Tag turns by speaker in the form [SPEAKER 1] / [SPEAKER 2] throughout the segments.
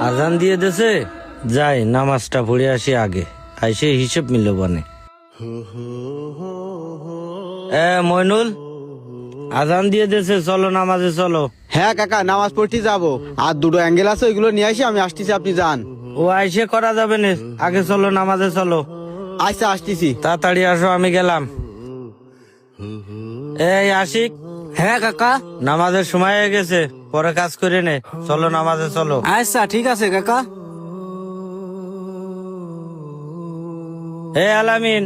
[SPEAKER 1] আজান দিয়ে দেছে, যাই নামাজটা পড়ে আসি আগে, আইসে হিসেব মিলল বনে। মইনুল, আজান দিয়ে দেছে, চলো নামাজে চলো।
[SPEAKER 2] হ্যাঁ কাকা, নামাজ পড়তে যাবো। আর দুটো অ্যাঙ্গেল আছে, ওইগুলো নিয়ে আসি, আমি আসতেছি, আপনি যান।
[SPEAKER 1] ও আইসে করা যাবে না, আগে চলো নামাজে চলো।
[SPEAKER 2] আচ্ছা, আসতেছি।
[SPEAKER 1] তাড়াতাড়ি আসো, আমি গেলাম। এই আশিক।
[SPEAKER 3] হ্যাঁ কাকা।
[SPEAKER 1] নামাজের সময় হয়ে গেছে, পরে কাজ করে নে, চলো নামাজে চলো।
[SPEAKER 3] আচ্ছা ঠিক আছে কাকা।
[SPEAKER 1] আলামিন,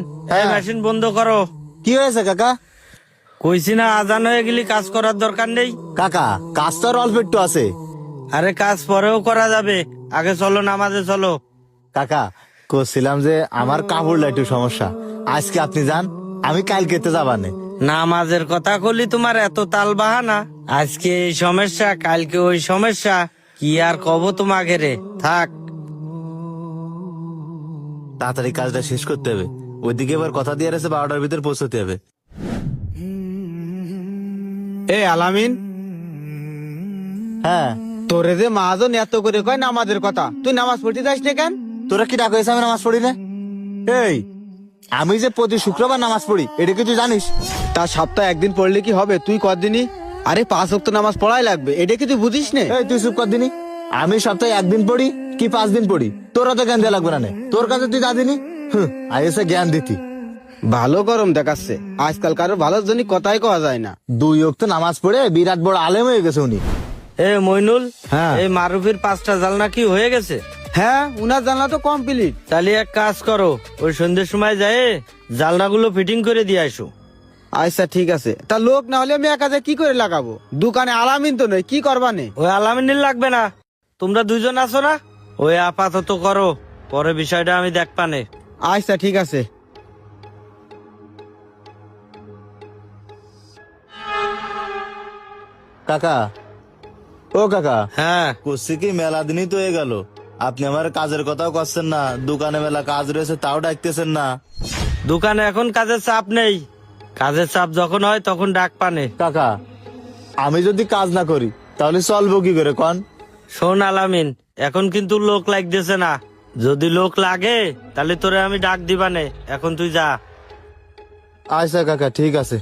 [SPEAKER 1] মেশিন বন্ধ করো।
[SPEAKER 4] কি হয়েছে কাকা?
[SPEAKER 1] কইছি না, আজান হয়ে গেলি কাজ করার দরকার নেই।
[SPEAKER 4] কাকা, কাজ তো আর অল্প একটু আছে।
[SPEAKER 1] আরে কাজ পরেও করা যাবে, আগে চলো নামাজে চলো।
[SPEAKER 4] কাকা, করছিলাম যে আমার কাপড়টা একটু সমস্যা, আজকে আপনি যান, আমি কালকেতে যাবানে।
[SPEAKER 1] নামাজের কথা কলি তোমার এত তাল বাহানা, আজকে এই সমস্যা কালকে ওই সমস্যা, কি আর কব তোমাকে রে, থাক।
[SPEAKER 4] তাড়াতাড়ি কাজটা শেষ করতে হবে, ওইদিকে এবার কথা দিয়ে আছে 12টার ভিতর পৌঁছতে হবে।
[SPEAKER 2] আলামিন,
[SPEAKER 4] হ্যাঁ,
[SPEAKER 2] তোরে যে মাহাজন এত করে কয় নামাজের কথা, তুই নামাজ পড়তে যাস না কেন?
[SPEAKER 4] তোরা কি ডাক হয়েছে আমি নামাজ পড়ি না? এই, আমি যে প্রতি শুক্রবার নামাজ পড়ি, এটা কি তুই জানিস?
[SPEAKER 2] তা সপ্তাহে একদিন পড়লে কি হবে? তুই কদিনই? আরে 5 ওয়াক্ত নামাজ পড়াই লাগবে, এটা কি তুই বুঝিস না?
[SPEAKER 4] এই তুই চুপ কর দিনি। আমি সপ্তাহে একদিন পড়ি কি 5 দিন পড়ি, তোরা তো জ্ঞান দেওয়া লাগবে না নে। তোর কাছে তুই যা দিনি, আইসে জ্ঞান দিতি।
[SPEAKER 2] ভালো গরম দেখাচ্ছে, আজকাল কারো ভালোর জন্য কথাই কওয়া যায় না।
[SPEAKER 4] 2 ওয়াক্ত নামাজ পড়ে বিরাট বড় আলেম হয়ে গেছে উনি।
[SPEAKER 1] মইনুল,
[SPEAKER 4] হ্যাঁ।
[SPEAKER 1] এই মারুফির 5টা জালনা কি হয়ে গেছে?
[SPEAKER 2] হ্যাঁ, উনার জানলা তো কমপ্লিট।
[SPEAKER 1] তাহলে এক কাজ করো, ওই সন্ধ্যের সময় যায় জালনাগুলো ফিটিং করে দিয়ে আসো।
[SPEAKER 2] আচ্ছা ঠিক আছে। তা লোক না হলে আমি একা যে কি করে লাগাবো? দোকানে আলামিন তো নয়, কি করবা নে?
[SPEAKER 1] ওই আলামিনীর লাগবে না, তোমরা 2জন আছো না, ওই আপাতত করো, পরে বিষয়টা আমি দেখপানে।
[SPEAKER 2] আচ্ছা ঠিক আছে।
[SPEAKER 4] কাকা, ও কাকা,
[SPEAKER 1] হ্যাঁ,
[SPEAKER 4] করছি কি মেলা দিনই তো হয়ে গেল, আপনি আমার কাজের কথাও করছেন না, দোকানে মেলা কাজ রয়েছে তাও ডাকতেছেন না।
[SPEAKER 1] দোকানে এখন কাজের চাপ নেই, কাজের চাপ যখন হয় তখন ডাক পানে।
[SPEAKER 4] কাকা, আমি যদি কাজ না করি তাহলে চলবো কি করে কন?
[SPEAKER 1] শোন আলামিন, এখন কিন্তু লোক লাগতেছে না, যদি লোক লাগে তাহলে তোরে আমি ডাক দিবানে, এখন তুই যা।
[SPEAKER 4] আচ্ছা কাকা, ঠিক আছে।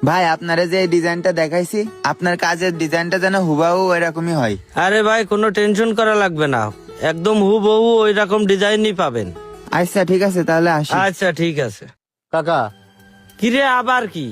[SPEAKER 5] ভাই, আপনারা যে এই ডিজাইনটা দেখাইছি, আপনার কাজের ডিজাইনটা যেন হুবাহু এরকমই হয়।
[SPEAKER 1] আরে ভাই, কোনো টেনশন করা লাগবে না, একদম হুবহু ওই রকম ডিজাইনই পাবেন।
[SPEAKER 5] আচ্ছা ঠিক আছে, তাহলে আসি।
[SPEAKER 1] আচ্ছা ঠিক আছে।
[SPEAKER 4] কাকা,
[SPEAKER 1] কিরে আবার কি?